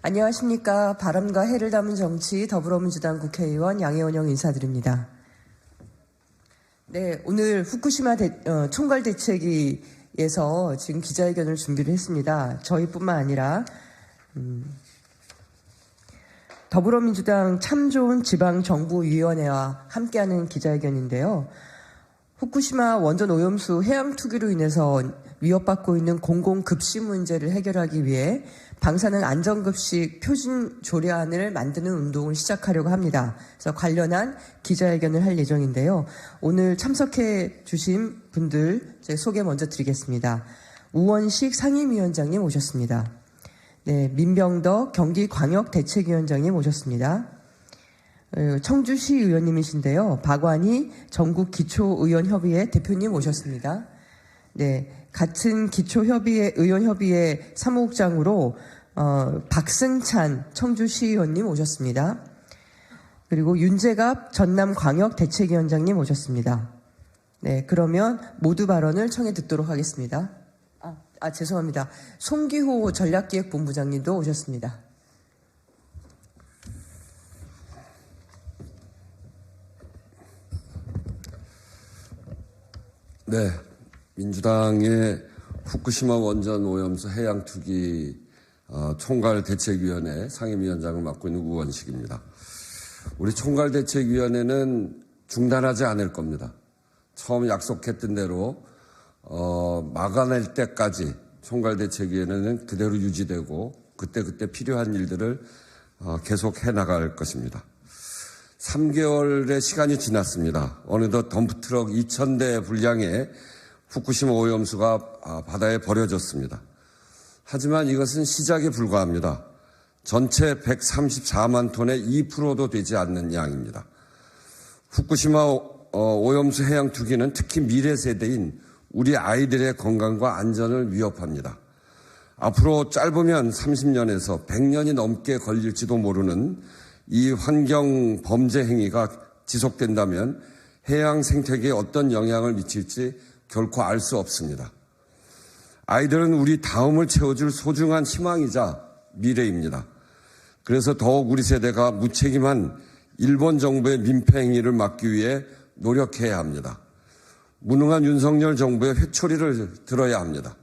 안녕하십니까. 바람과 해를 담은 정치 더불어민주당 국회의원 양혜원영 인사드립니다. 네, 오늘 후쿠시마 총괄 대책위에서 지금 기자회견을 준비를 했습니다. 저희뿐만 아니라 더불어민주당 참 좋은 지방정부위원회와 함께하는 기자회견인데요. 후쿠시마 원전 오염수 해양 투기로 인해서 위협받고 있는 공공급식 문제를 해결하기 위해 방사능 안전급식 표준 조례안을 만드는 운동을 시작하려고 합니다. 그래서 관련한 기자회견을 할 예정인데요. 오늘 참석해 주신 분들 제 소개 먼저 드리겠습니다. 우원식 상임위원장님 오셨습니다. 네, 민병덕 경기광역대책위원장님 오셨습니다. 청주시 의원님이신데요. 박완희 전국기초의원협의회 대표님 오셨습니다. 네, 같은 의원협의회 사무국장으로 박승찬 청주시의원님 오셨습니다. 그리고 윤재갑 전남광역대책위원장님 오셨습니다. 네, 그러면 모두 발언을 청해 듣도록 하겠습니다. 죄송합니다. 송기호 전략기획본부장님도 오셨습니다. 네, 민주당의 후쿠시마 원전 오염수 해양 투기 총괄 대책위원회 상임위원장을 맡고 있는 우원식입니다. 우리 총괄 대책위원회는 중단하지 않을 겁니다. 처음 약속했던 대로 막아낼 때까지 총괄 대책위원회는 그대로 유지되고 그때 필요한 일들을 계속 해나갈 것입니다. 3개월의 시간이 지났습니다. 어느덧 덤프트럭 2,000대 분량의 후쿠시마 오염수가 바다에 버려졌습니다. 하지만 이것은 시작에 불과합니다. 전체 134만 톤의 2%도 되지 않는 양입니다. 후쿠시마 오염수 해양 투기는 특히 미래 세대인 우리 아이들의 건강과 안전을 위협합니다. 앞으로 짧으면 30년에서 100년이 넘게 걸릴지도 모르는 이 환경 범죄 행위가 지속된다면 해양 생태계에 어떤 영향을 미칠지 결코 알 수 없습니다. 아이들은 우리 다음을 채워줄 소중한 희망이자 미래입니다. 그래서 더욱 우리 세대가 무책임한 일본 정부의 민폐 행위를 막기 위해 노력해야 합니다. 무능한 윤석열 정부의 회초리를 들어야 합니다.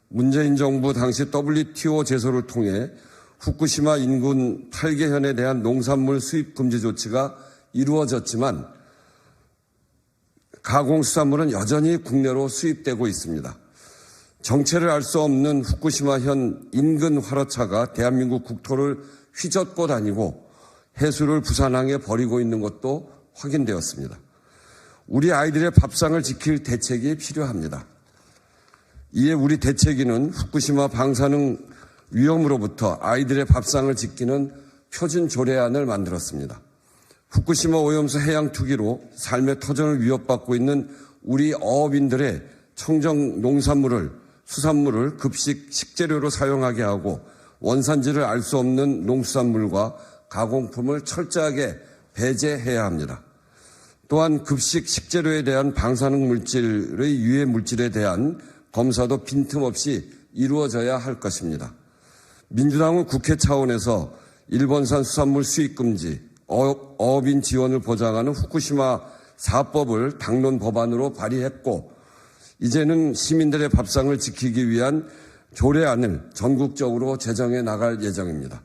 문재인 정부 당시 WTO 제소를 통해 후쿠시마 인근 8개현에 대한 농산물 수입 금지 조치가 이루어졌지만 가공수산물은 여전히 국내로 수입되고 있습니다. 정체를 알 수 없는 후쿠시마현 인근 화로차가 대한민국 국토를 휘젓고 다니고 해수를 부산항에 버리고 있는 것도 확인되었습니다. 우리 아이들의 밥상을 지킬 대책이 필요합니다. 이에 우리 대책위는 후쿠시마 방사능 위험으로부터 아이들의 밥상을 지키는 표준 조례안을 만들었습니다. 후쿠시마 오염수 해양 투기로 삶의 터전을 위협받고 있는 우리 어업인들의 청정 농산물을, 수산물을 급식 식재료로 사용하게 하고 원산지를 알 수 없는 농수산물과 가공품을 철저하게 배제해야 합니다. 또한 급식 식재료에 대한 방사능 물질의 유해 물질에 대한 검사도 빈틈없이 이루어져야 할 것입니다. 민주당은 국회 차원에서 일본산 수산물 수입 금지, 어업인 지원을 보장하는 후쿠시마 4법을 당론 법안으로 발의했고 이제는 시민들의 밥상을 지키기 위한 조례안을 전국적으로 제정해 나갈 예정입니다.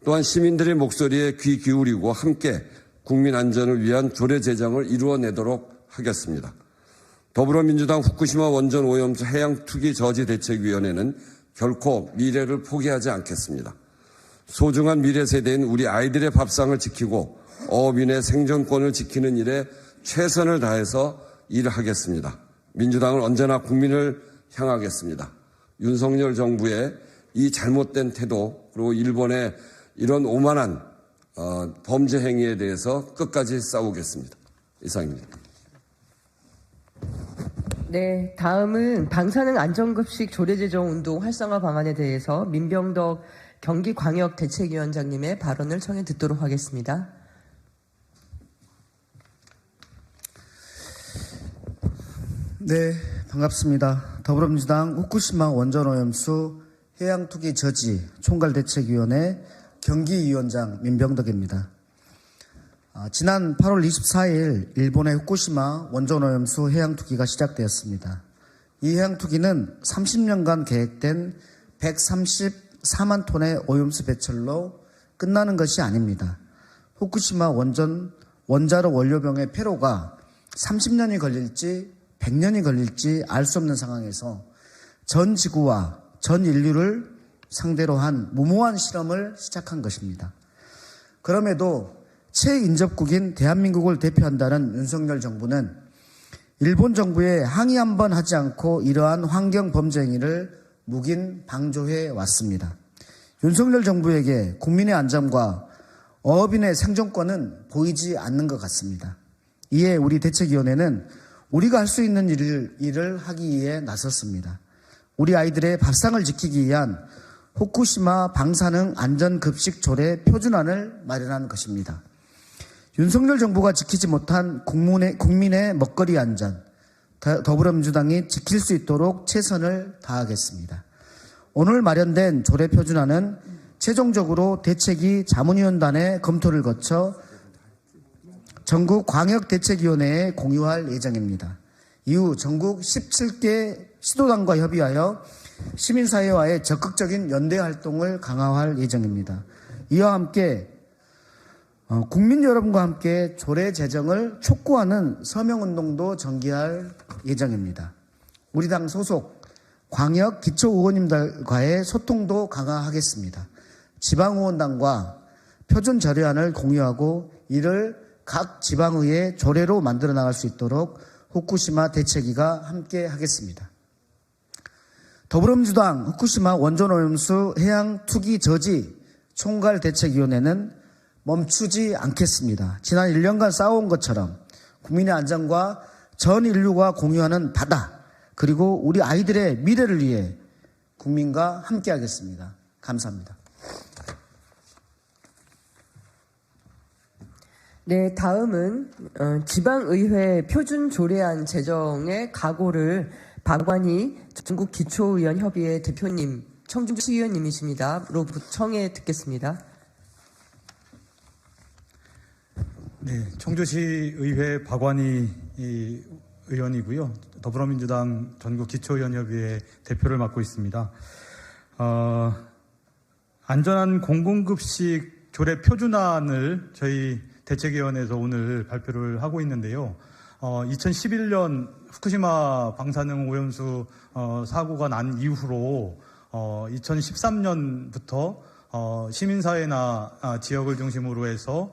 또한 시민들의 목소리에 귀 기울이고 함께 국민 안전을 위한 조례 제정을 이루어내도록 하겠습니다. 더불어민주당 후쿠시마 원전 오염수 해양 투기 저지 대책위원회는 결코 미래를 포기하지 않겠습니다. 소중한 미래 세대인 우리 아이들의 밥상을 지키고 어업인의 생존권을 지키는 일에 최선을 다해서 일하겠습니다. 민주당은 언제나 국민을 향하겠습니다. 윤석열 정부의 이 잘못된 태도 그리고 일본의 이런 오만한 범죄 행위에 대해서 끝까지 싸우겠습니다. 이상입니다. 네, 다음은 방사능 안전급식 조례 제정 운동 활성화 방안에 대해서 민병덕 경기광역대책위원장님의 발언을 청해 듣도록 하겠습니다. 네, 반갑습니다. 더불어민주당 후쿠시마 원전 오염수 해양투기 저지 총괄대책위원회 경기위원장 민병덕입니다. 지난 8월 24일 일본의 후쿠시마 원전오염수 해양투기가 시작되었습니다. 이 해양투기는 30년간 계획된 134만 톤의 오염수 배출로 끝나는 것이 아닙니다. 후쿠시마 원자로 원료병의 폐로가 30년이 걸릴지 100년이 걸릴지 알 수 없는 상황에서 전 지구와 전 인류를 상대로 한 무모한 실험을 시작한 것입니다. 그럼에도 최인접국인 대한민국을 대표한다는 윤석열 정부는 일본 정부에 항의 한 번 하지 않고 이러한 환경 범죄 행위를 묵인 방조해 왔습니다. 윤석열 정부에게 국민의 안전과 어업인의 생존권은 보이지 않는 것 같습니다. 이에 우리 대책위원회는 우리가 할 수 있는 일을 하기 위해 나섰습니다. 우리 아이들의 밥상을 지키기 위한 후쿠시마 방사능 안전급식 조례 표준안을 마련한 것입니다. 윤석열 정부가 지키지 못한 국민의 먹거리 안전, 더불어민주당이 지킬 수 있도록 최선을 다하겠습니다. 오늘 마련된 조례 표준안은 최종적으로 대책위 자문위원단의 검토를 거쳐 전국 광역대책위원회에 공유할 예정입니다. 이후 전국 17개 시도당과 협의하여 시민사회와의 적극적인 연대 활동을 강화할 예정입니다. 이와 함께 국민 여러분과 함께 조례 제정을 촉구하는 서명운동도 전개할 예정입니다. 우리 당 소속 광역 기초의원님들과의 소통도 강화하겠습니다. 지방의원단과 표준 절의안을 공유하고 이를 각 지방의회 조례로 만들어 나갈 수 있도록 후쿠시마 대책위가 함께 하겠습니다. 더불어민주당 후쿠시마 원전오염수 해양 투기 저지 총괄대책위원회는 멈추지 않겠습니다. 지난 1년간 싸워온 것처럼 국민의 안전과 전 인류가 공유하는 바다 그리고 우리 아이들의 미래를 위해 국민과 함께 하겠습니다. 감사합니다. 네, 다음은 지방의회 표준조례안 제정의 각오를 박완희 전국기초의원협의회 대표님, 청주시의원님이십니다.로 청해 듣겠습니다. 네, 청주시의회 박완희 의원이고요. 더불어민주당 전국기초의원협의회 대표를 맡고 있습니다. 안전한 공공급식 조례 표준안을 저희 대책위원회에서 오늘 발표를 하고 있는데요. 2011년 후쿠시마 방사능 오염수 사고가 난 이후로 2013년부터 시민사회나 지역을 중심으로 해서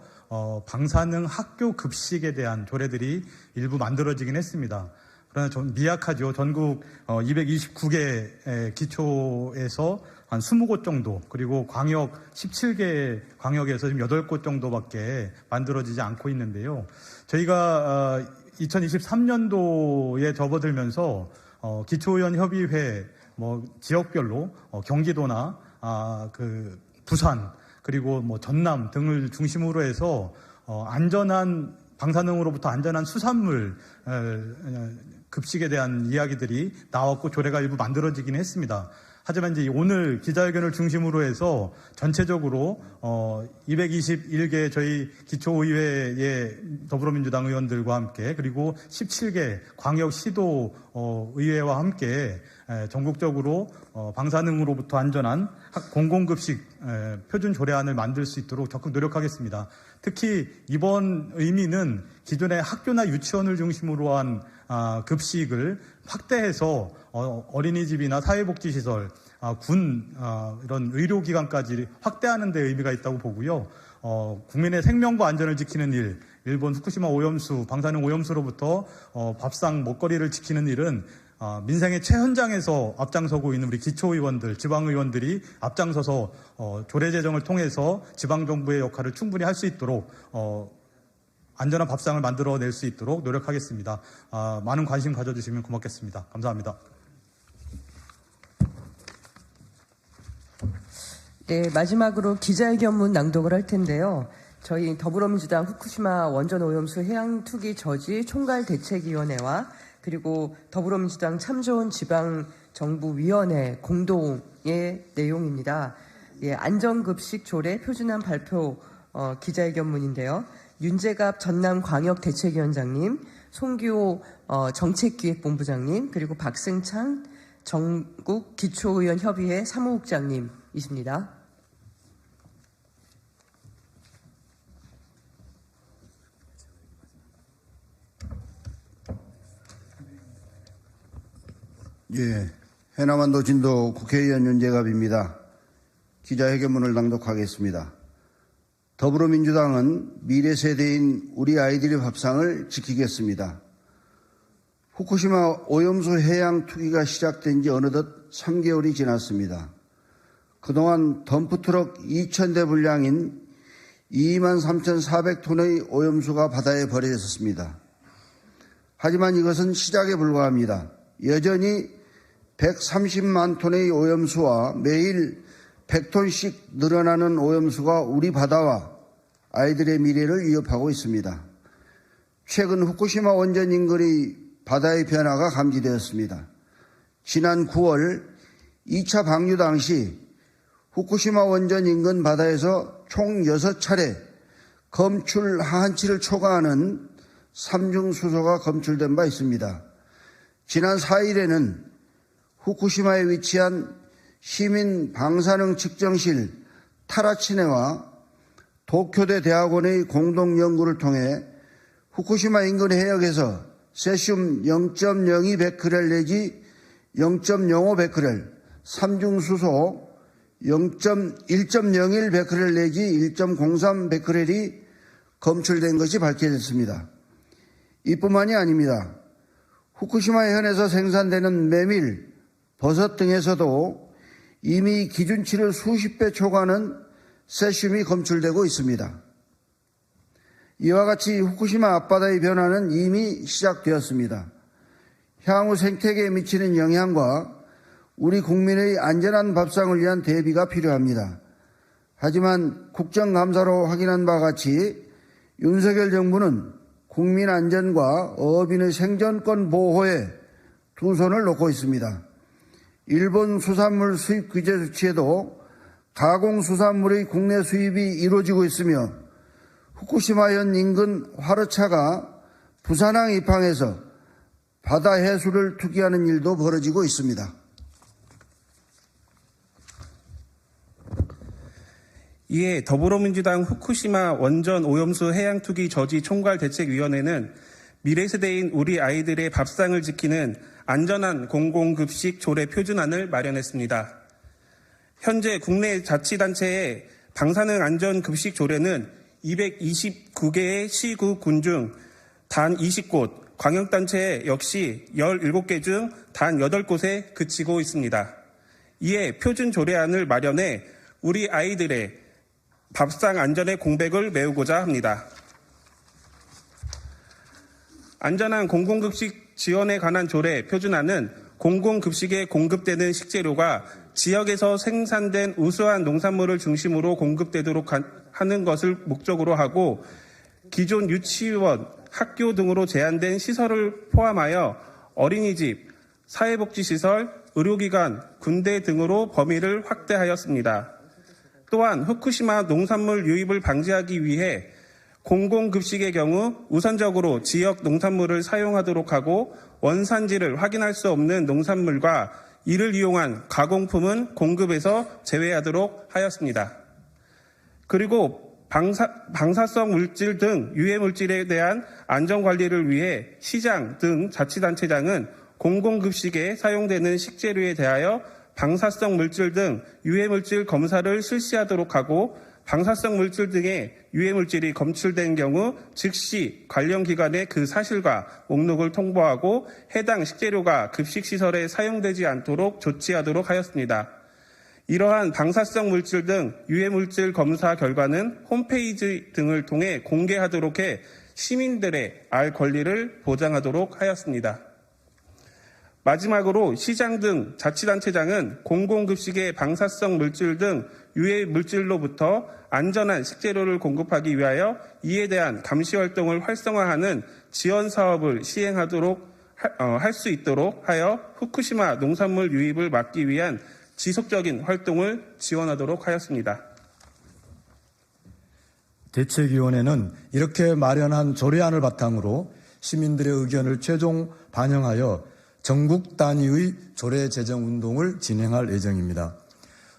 방사능 학교 급식에 대한 조례들이 일부 만들어지긴 했습니다. 그러나 좀 미약하죠. 전국 229개 기초에서 한 20곳 정도, 그리고 광역 17개 광역에서 지금 8곳 정도밖에 만들어지지 않고 있는데요. 저희가 2023년도에 접어들면서 기초의원 협의회 지역별로 경기도나 부산 그리고 전남 등을 중심으로 해서 안전한 방사능으로부터 안전한 수산물 급식에 대한 이야기들이 나왔고 조례가 일부 만들어지긴 했습니다. 하지만 이제 오늘 기자회견을 중심으로 해서 전체적으로 221개 저희 기초의회의 더불어민주당 의원들과 함께 그리고 17개 광역 시도 의회와 함께 전국적으로 방사능으로부터 안전한 공공급식 표준 조례안을 만들 수 있도록 적극 노력하겠습니다. 특히 이번 의미는 기존의 학교나 유치원을 중심으로 한 급식을 확대해서 어린이집이나 사회복지시설, 군 이런 의료기관까지 확대하는 데 의미가 있다고 보고요. 국민의 생명과 안전을 지키는 일, 일본 후쿠시마 오염수, 방사능 오염수로부터 밥상 먹거리를 지키는 일은 민생의 최현장에서 앞장서고 있는 우리 기초의원들, 지방의원들이 앞장서서 조례 제정을 통해서 지방정부의 역할을 충분히 할 수 있도록 안전한 밥상을 만들어낼 수 있도록 노력하겠습니다. 많은 관심 가져주시면 고맙겠습니다. 감사합니다. 네, 마지막으로 기자회견문 낭독을 할 텐데요. 저희 더불어민주당 후쿠시마 원전오염수 해양투기 저지 총괄대책위원회와 그리고 더불어민주당 참 좋은 지방 정부위원회 공동의 내용입니다. 예, 안전급식 조례 표준안 발표 기자회견문인데요. 윤재갑 전남광역대책위원장님, 송규호 정책기획본부장님, 그리고 박승찬 전국 기초의원협의회 사무국장님이십니다. 예, 해남안도 진도 국회의원 윤재갑입니다. 기자회견문을 낭독하겠습니다. 더불어민주당은 미래 세대인 우리 아이들의 밥상을 지키겠습니다. 후쿠시마 오염수 해양 투기가 시작된 지 어느덧 3개월이 지났습니다. 그동안 덤프트럭 2,000대 분량인 23,400톤의 오염수가 바다에 버려졌습니다. 하지만 이것은 시작에 불과합니다. 여전히 130만 톤의 오염수와 매일 100톤씩 늘어나는 오염수가 우리 바다와 아이들의 미래를 위협하고 있습니다. 최근 후쿠시마 원전 인근의 바다의 변화가 감지되었습니다. 지난 9월 2차 방류 당시 후쿠시마 원전 인근 바다에서 총 6차례 검출 하한치를 초과하는 삼중수소가 검출된 바 있습니다. 지난 4일에는 후쿠시마에 위치한 시민 방사능 측정실 타라치네와 도쿄대 대학원의 공동 연구를 통해 후쿠시마 인근 해역에서 세슘 0.02 베크렐 내지 0.05 베크렐, 삼중수소 1.01 베크렐 내지 1.03 베크렐이 검출된 것이 밝혀졌습니다. 이뿐만이 아닙니다. 후쿠시마 해안에서 생산되는 메밀, 버섯 등에서도 이미 기준치를 수십 배 초과하는 세슘이 검출되고 있습니다. 이와 같이 후쿠시마 앞바다의 변화는 이미 시작되었습니다. 향후 생태계에 미치는 영향과 우리 국민의 안전한 밥상을 위한 대비가 필요합니다. 하지만 국정감사로 확인한 바와 같이 윤석열 정부는 국민 안전과 어민의 생존권 보호에 두 손을 놓고 있습니다. 일본 수산물 수입 규제 조치에도 가공수산물의 국내 수입이 이루어지고 있으며 후쿠시마현 인근 화르차가 부산항 입항해서 바다 해수를 투기하는 일도 벌어지고 있습니다. 이에 더불어민주당 후쿠시마 원전 오염수 해양투기 저지 총괄대책위원회는 미래세대인 우리 아이들의 밥상을 지키는 안전한 공공급식 조례 표준안을 마련했습니다. 현재 국내 자치단체의 방사능 안전급식 조례는 229개의 시구, 군 중 단 20곳, 광역단체 역시 17개 중 단 8곳에 그치고 있습니다. 이에 표준 조례안을 마련해 우리 아이들의 밥상 안전의 공백을 메우고자 합니다. 안전한 공공급식 지원에 관한 조례 표준안은 공공급식에 공급되는 식재료가 지역에서 생산된 우수한 농산물을 중심으로 공급되도록 하는 것을 목적으로 하고 기존 유치원, 학교 등으로 제한된 시설을 포함하여 어린이집, 사회복지시설, 의료기관, 군대 등으로 범위를 확대하였습니다. 또한 후쿠시마 농산물 유입을 방지하기 위해 공공급식의 경우 우선적으로 지역 농산물을 사용하도록 하고 원산지를 확인할 수 없는 농산물과 이를 이용한 가공품은 공급에서 제외하도록 하였습니다. 그리고 방사성 물질 등 유해 물질에 대한 안전관리를 위해 시장 등 자치단체장은 공공급식에 사용되는 식재료에 대하여 방사성 물질 등 유해 물질 검사를 실시하도록 하고 방사성 물질 등의 유해 물질이 검출된 경우 즉시 관련 기관에 그 사실과 목록을 통보하고 해당 식재료가 급식시설에 사용되지 않도록 조치하도록 하였습니다. 이러한 방사성 물질 등 유해 물질 검사 결과는 홈페이지 등을 통해 공개하도록 해 시민들의 알 권리를 보장하도록 하였습니다. 마지막으로 시장 등 자치단체장은 공공급식의 방사성 물질 등 유해 물질로부터 안전한 식재료를 공급하기 위하여 이에 대한 감시 활동을 활성화하는 지원 사업을 시행하도록 할 수 있도록 하여 후쿠시마 농산물 유입을 막기 위한 지속적인 활동을 지원하도록 하였습니다. 대책위원회는 이렇게 마련한 조례안을 바탕으로 시민들의 의견을 최종 반영하여 전국 단위의 조례 제정 운동을 진행할 예정입니다.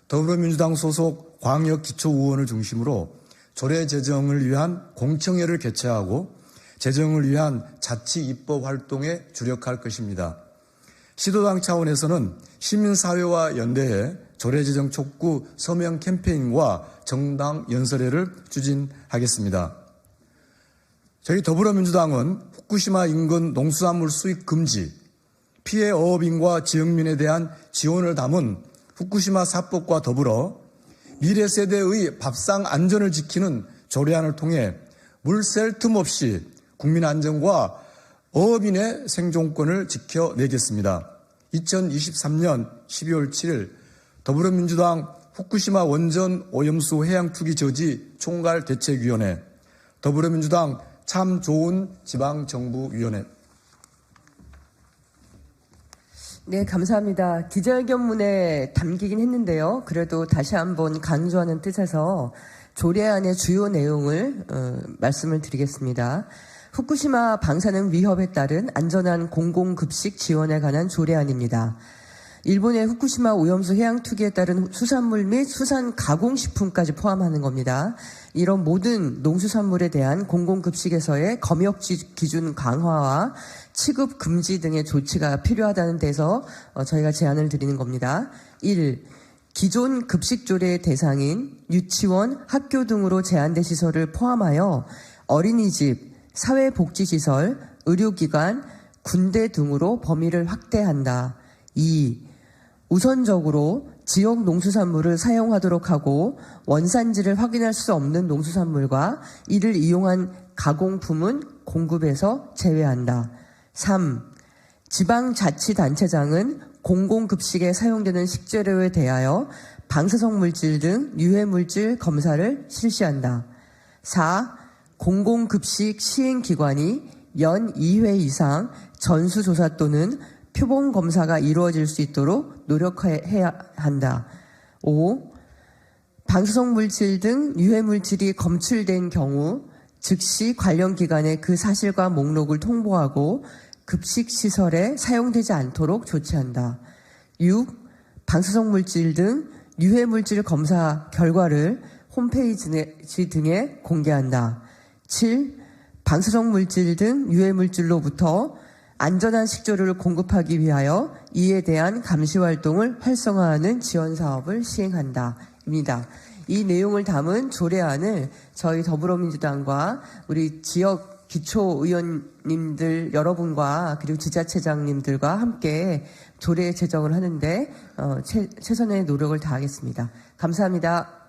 더불어민주당 소속 광역기초의원을 중심으로 조례 제정을 위한 공청회를 개최하고 제정을 위한 자치 입법 활동에 주력할 것입니다. 시도당 차원에서는 시민사회와 연대해 조례 제정 촉구 서명 캠페인과 정당 연설회를 추진하겠습니다. 저희 더불어민주당은 후쿠시마 인근 농수산물 수입 금지, 피해 어업인과 지역민에 대한 지원을 담은 후쿠시마 사법과 더불어 미래 세대의 밥상 안전을 지키는 조례안을 통해 물 셀 틈 없이 국민 안전과 어업인의 생존권을 지켜내겠습니다. 2023년 12월 7일 더불어민주당 후쿠시마 원전 오염수 해양투기 저지 총괄 대책위원회, 더불어민주당 참 좋은 지방정부위원회. 네, 감사합니다. 기자회견문에 담기긴 했는데요. 그래도 다시 한번 강조하는 뜻에서 조례안의 주요 내용을 말씀을 드리겠습니다. 후쿠시마 방사능 위협에 따른 안전한 공공급식 지원에 관한 조례안입니다. 일본의 후쿠시마 오염수 해양 투기에 따른 수산물 및 수산 가공식품까지 포함하는 겁니다. 이런 모든 농수산물에 대한 공공급식에서의 검역 기준 강화와 취급 금지 등의 조치가 필요하다는 데서 저희가 제안을 드리는 겁니다. 1. 기존 급식조례의 대상인 유치원, 학교 등으로 제한된 시설을 포함하여 어린이집, 사회복지시설, 의료기관, 군대 등으로 범위를 확대한다. 2. 우선적으로 지역 농수산물을 사용하도록 하고 원산지를 확인할 수 없는 농수산물과 이를 이용한 가공품은 공급에서 제외한다. 3. 지방자치단체장은 공공급식에 사용되는 식재료에 대하여 방사성 물질 등 유해물질 검사를 실시한다. 4. 공공급식 시행기관이 연 2회 이상 전수조사 또는 표본검사가 이루어질 수 있도록 노력해야 한다. 5. 방사성 물질 등 유해물질이 검출된 경우 즉시 관련 기관에 그 사실과 목록을 통보하고 급식시설에 사용되지 않도록 조치한다. 6. 방사성 물질 등 유해물질 검사 결과를 홈페이지 등에 공개한다. 7. 방사성 물질 등 유해물질로부터 안전한 식재료를 공급하기 위하여 이에 대한 감시 활동을 활성화하는 지원 사업을 시행한다. 입니다. 이 내용을 담은 조례안을 저희 더불어민주당과 우리 지역 기초의원님들 여러분과 그리고 지자체장님들과 함께 조례 제정을 하는데 최선의 노력을 다하겠습니다. 감사합니다.